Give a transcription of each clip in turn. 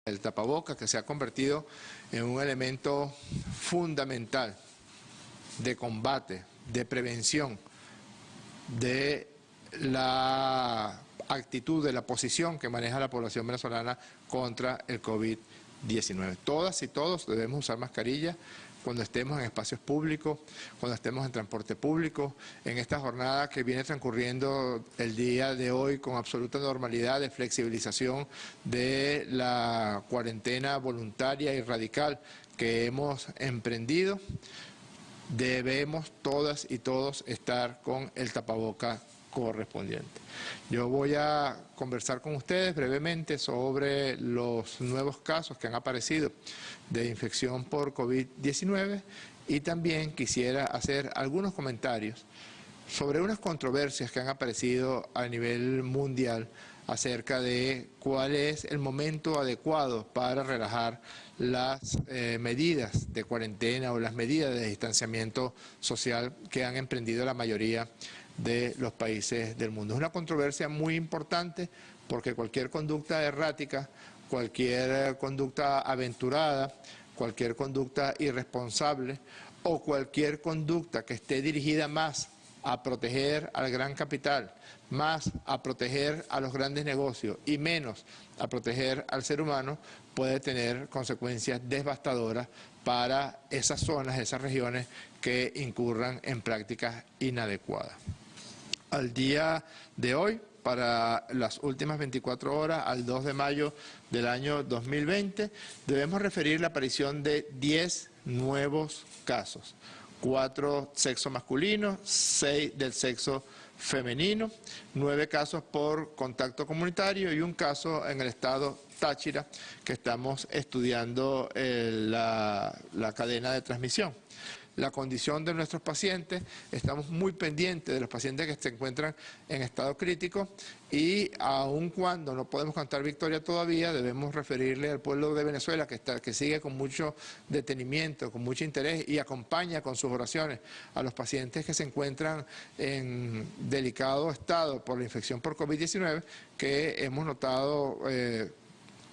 El tapaboca, que se ha convertido en un elemento fundamental de combate, de prevención, de la actitud, de la posición que maneja la población venezolana contra el COVID-19. Todas y todos debemos usar mascarilla cuando estemos en espacios públicos, cuando estemos en transporte público, en esta jornada que viene transcurriendo el día de hoy con absoluta normalidad de flexibilización de la cuarentena voluntaria y radical que hemos emprendido. Debemos todas y todos estar con el tapaboca correspondiente. Yo voy a conversar con ustedes brevemente sobre los nuevos casos que han aparecido de infección por COVID-19 y también quisiera hacer algunos comentarios sobre unas controversias que han aparecido a nivel mundial acerca de cuál es el momento adecuado para relajar las medidas de cuarentena o las medidas de distanciamiento social que han emprendido la mayoría de los países del mundo. Es una controversia muy importante porque cualquier conducta errática, cualquier conducta aventurada, cualquier conducta irresponsable o cualquier conducta que esté dirigida más a proteger al gran capital, más a proteger a los grandes negocios y menos a proteger al ser humano, puede tener consecuencias devastadoras para esas zonas, esas regiones que incurran en prácticas inadecuadas. Al día de hoy, para las últimas 24 horas, al 2 de mayo del año 2020, debemos referir la aparición de 10 nuevos casos. 4 sexo masculino, 6 del sexo femenino, 9 casos por contacto comunitario y un caso en el estado Táchira que estamos estudiando la cadena de transmisión. La condición de nuestros pacientes, estamos muy pendientes de los pacientes que se encuentran en estado crítico y aun cuando no podemos cantar victoria todavía, debemos referirle al pueblo de Venezuela que sigue con mucho detenimiento, con mucho interés y acompaña con sus oraciones a los pacientes que se encuentran en delicado estado por la infección por COVID-19, que hemos notado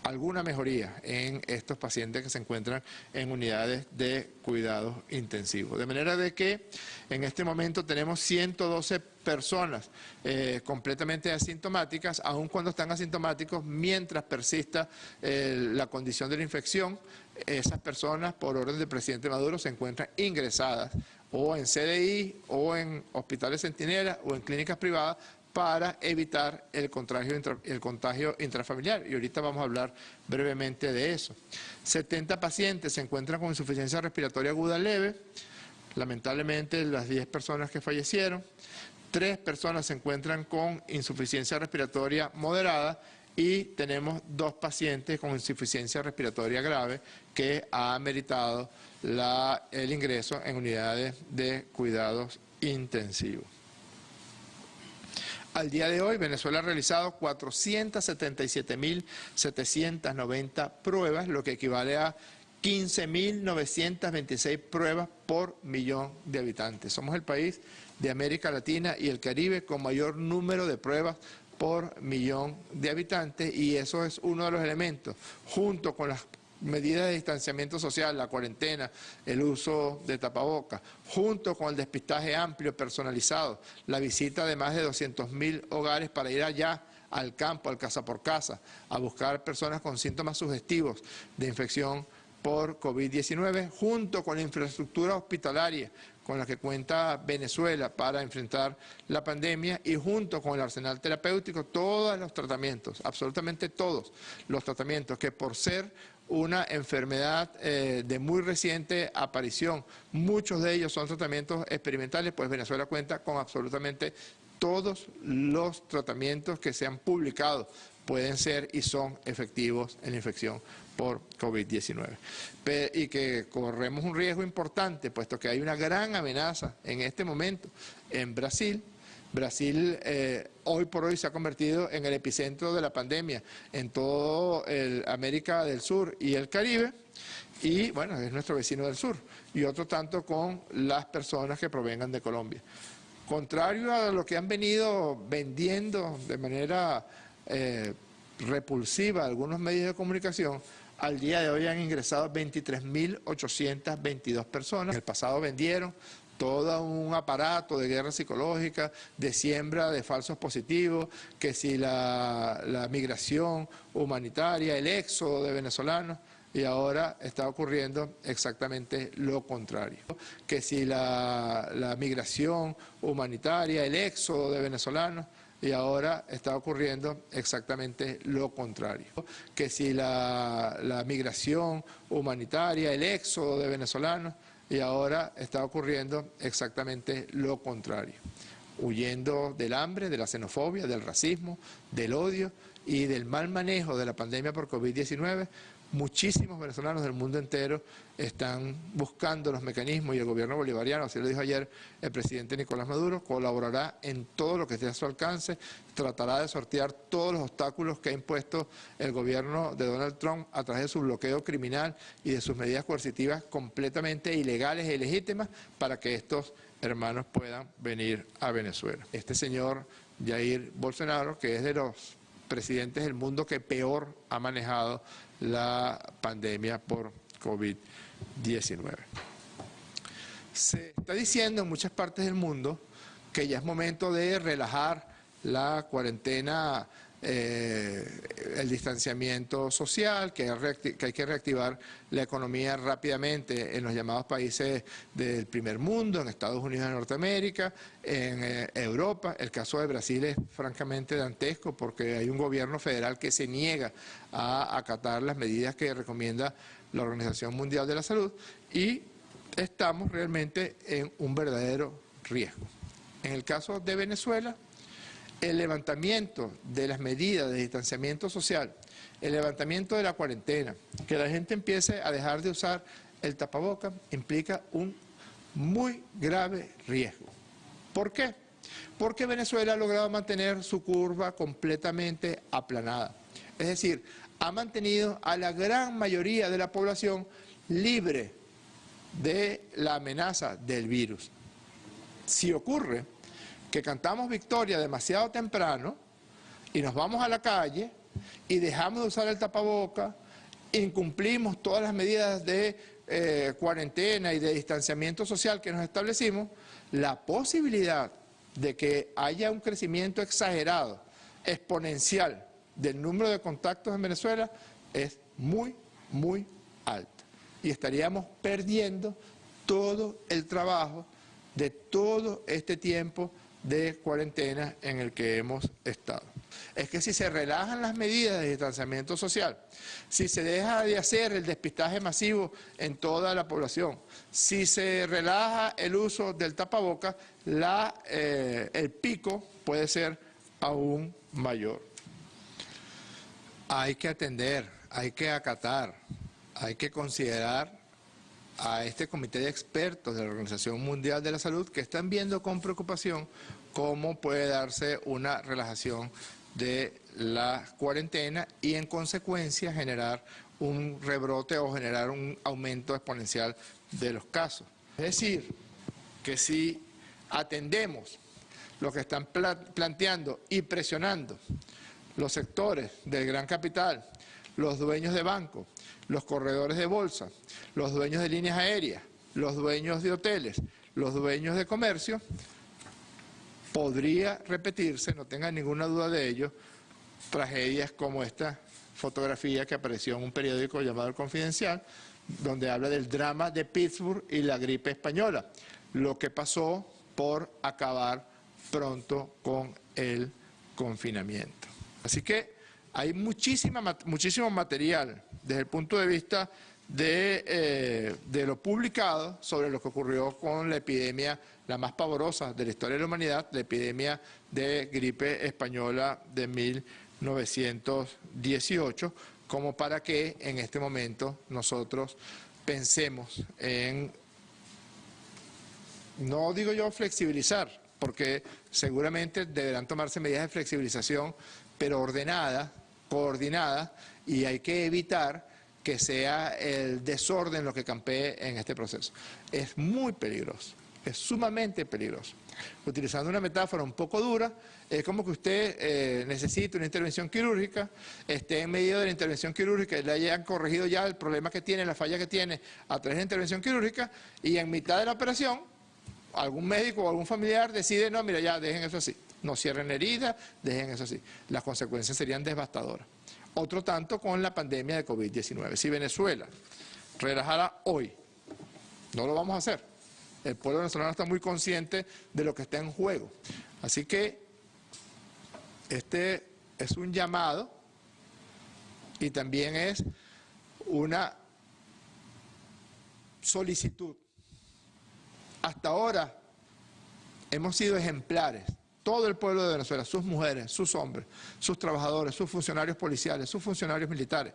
alguna mejoría en estos pacientes que se encuentran en unidades de cuidados intensivos. De manera de que en este momento tenemos 112 personas completamente asintomáticas, aun cuando están asintomáticos, mientras persista la condición de la infección, esas personas por orden del presidente Maduro se encuentran ingresadas o en CDI o en hospitales centinelas o en clínicas privadas para evitar el contagio intrafamiliar. Y ahorita vamos a hablar brevemente de eso. 70 pacientes se encuentran con insuficiencia respiratoria aguda leve, lamentablemente las 10 personas que fallecieron. 3 personas se encuentran con insuficiencia respiratoria moderada y tenemos 2 pacientes con insuficiencia respiratoria grave que ha meritado el ingreso en unidades de cuidados intensivos. Al día de hoy, Venezuela ha realizado 477.790 pruebas, lo que equivale a 15.926 pruebas por millón de habitantes. Somos el país de América Latina y el Caribe con mayor número de pruebas por millón de habitantes y eso es uno de los elementos, junto con las medidas de distanciamiento social, la cuarentena, el uso de tapabocas, junto con el despistaje amplio, personalizado, la visita de más de 200.000 hogares para ir allá al campo, al casa por casa, a buscar personas con síntomas sugestivos de infección por COVID-19, junto con la infraestructura hospitalaria con la que cuenta Venezuela para enfrentar la pandemia y junto con el arsenal terapéutico, todos los tratamientos, absolutamente todos los tratamientos que por ser una enfermedad de muy reciente aparición, muchos de ellos son tratamientos experimentales, pues Venezuela cuenta con absolutamente todos los tratamientos que se han publicado pueden ser y son efectivos en la infección por COVID-19. Y que corremos un riesgo importante, puesto que hay una gran amenaza en este momento en Brasil. Brasil hoy por hoy se ha convertido en el epicentro de la pandemia en todo América del Sur y el Caribe, y bueno, es nuestro vecino del sur, y otro tanto con las personas que provengan de Colombia. Contrario a lo que han venido vendiendo de manera repulsiva de algunos medios de comunicación, al día de hoy han ingresado 23.822 personas. En el pasado vendieron todo un aparato de guerra psicológica, de siembra de falsos positivos, que si la migración humanitaria, el éxodo de venezolanos, y ahora está ocurriendo exactamente lo contrario. Que si la migración humanitaria, el éxodo de venezolanos, y ahora está ocurriendo exactamente lo contrario. Que si la migración humanitaria, el éxodo de venezolanos, y ahora está ocurriendo exactamente lo contrario. Huyendo del hambre, de la xenofobia, del racismo, del odio y del mal manejo de la pandemia por COVID-19, muchísimos venezolanos del mundo entero están buscando los mecanismos, y el gobierno bolivariano, así lo dijo ayer el presidente Nicolás Maduro, colaborará en todo lo que esté a su alcance, tratará de sortear todos los obstáculos que ha impuesto el gobierno de Donald Trump a través de su bloqueo criminal y de sus medidas coercitivas completamente ilegales e ilegítimas para que estos hermanos puedan venir a Venezuela. Este señor Jair Bolsonaro, que es de los presidentes del mundo que peor ha manejado la pandemia por COVID-19. Se está diciendo en muchas partes del mundo que ya es momento de relajar la cuarentena, el distanciamiento social, que hay que reactivar la economía rápidamente en los llamados países del primer mundo, en Estados Unidos de Norteamérica, en Europa. El caso de Brasil es francamente dantesco porque hay un gobierno federal que se niega a acatar las medidas que recomienda la Organización Mundial de la Salud, y estamos realmente en un verdadero riesgo. En el caso de Venezuela, el levantamiento de las medidas de distanciamiento social, el levantamiento de la cuarentena, que la gente empiece a dejar de usar el tapaboca, implica un muy grave riesgo. ¿Por qué? Porque Venezuela ha logrado mantener su curva completamente aplanada. Es decir, ha mantenido a la gran mayoría de la población libre de la amenaza del virus. Si ocurre que cantamos victoria demasiado temprano y nos vamos a la calle y dejamos de usar el tapaboca, incumplimos todas las medidas de cuarentena y de distanciamiento social que nos establecimos, la posibilidad de que haya un crecimiento exagerado, exponencial del número de contactos en Venezuela es muy, muy alta. Y estaríamos perdiendo todo el trabajo de todo este tiempo de cuarentena en el que hemos estado. Es que si se relajan las medidas de distanciamiento social, si se deja de hacer el despistaje masivo en toda la población, si se relaja el uso del tapaboca, el pico puede ser aún mayor. Hay que atender, hay que acatar, hay que considerar a este comité de expertos de la Organización Mundial de la Salud que están viendo con preocupación cómo puede darse una relajación de la cuarentena y en consecuencia generar un rebrote o generar un aumento exponencial de los casos. Es decir, que si atendemos lo que están planteando y presionando los sectores del gran capital, los dueños de bancos, los corredores de bolsa, los dueños de líneas aéreas, los dueños de hoteles, los dueños de comercio, podría repetirse, no tengan ninguna duda de ello, tragedias como esta fotografía que apareció en un periódico llamado El Confidencial, donde habla del drama de Pittsburgh y la gripe española, lo que pasó por acabar pronto con el confinamiento. Así que hay muchísimo material desde el punto de vista de lo publicado sobre lo que ocurrió con la epidemia, la más pavorosa de la historia de la humanidad, la epidemia de gripe española de 1918, como para que en este momento nosotros pensemos en, no digo yo flexibilizar, porque seguramente deberán tomarse medidas de flexibilización, pero ordenada, coordinada, y hay que evitar que sea el desorden lo que campee en este proceso. Es muy peligroso, Es sumamente peligroso. Utilizando una metáfora un poco dura, es como que usted necesita una intervención quirúrgica, esté en medio de la intervención quirúrgica y le hayan corregido ya el problema que tiene, la falla que tiene a través de la intervención quirúrgica, y en mitad de la operación, algún médico o algún familiar decide, no, mira, ya, dejen eso así, no cierren heridas, dejen eso así. Las consecuencias serían devastadoras. Otro tanto con la pandemia de COVID-19. Si Venezuela relajara hoy, no lo vamos a hacer. El pueblo venezolano está muy consciente de lo que está en juego. Así que este es un llamado y también es una solicitud. Hasta ahora hemos sido ejemplares, todo el pueblo de Venezuela, sus mujeres, sus hombres, sus trabajadores, sus funcionarios policiales, sus funcionarios militares,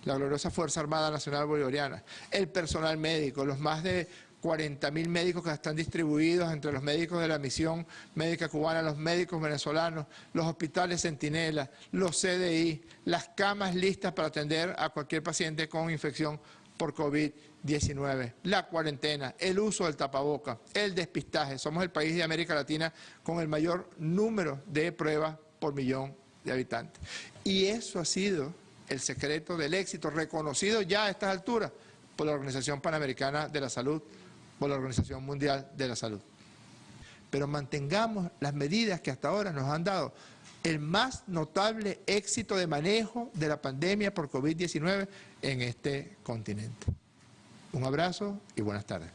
la gloriosa Fuerza Armada Nacional Bolivariana, el personal médico, los más de 40.000 médicos que están distribuidos entre los médicos de la Misión Médica Cubana, los médicos venezolanos, los hospitales Centinela, los CDI, las camas listas para atender a cualquier paciente con infección por COVID-19, la cuarentena, el uso del tapaboca, el despistaje. Somos el país de América Latina con el mayor número de pruebas por millón de habitantes. Y eso ha sido el secreto del éxito, reconocido ya a estas alturas por la Organización Panamericana de la Salud, por la Organización Mundial de la Salud. Pero mantengamos las medidas que hasta ahora nos han dado el más notable éxito de manejo de la pandemia por COVID-19 en este continente. Un abrazo y buenas tardes.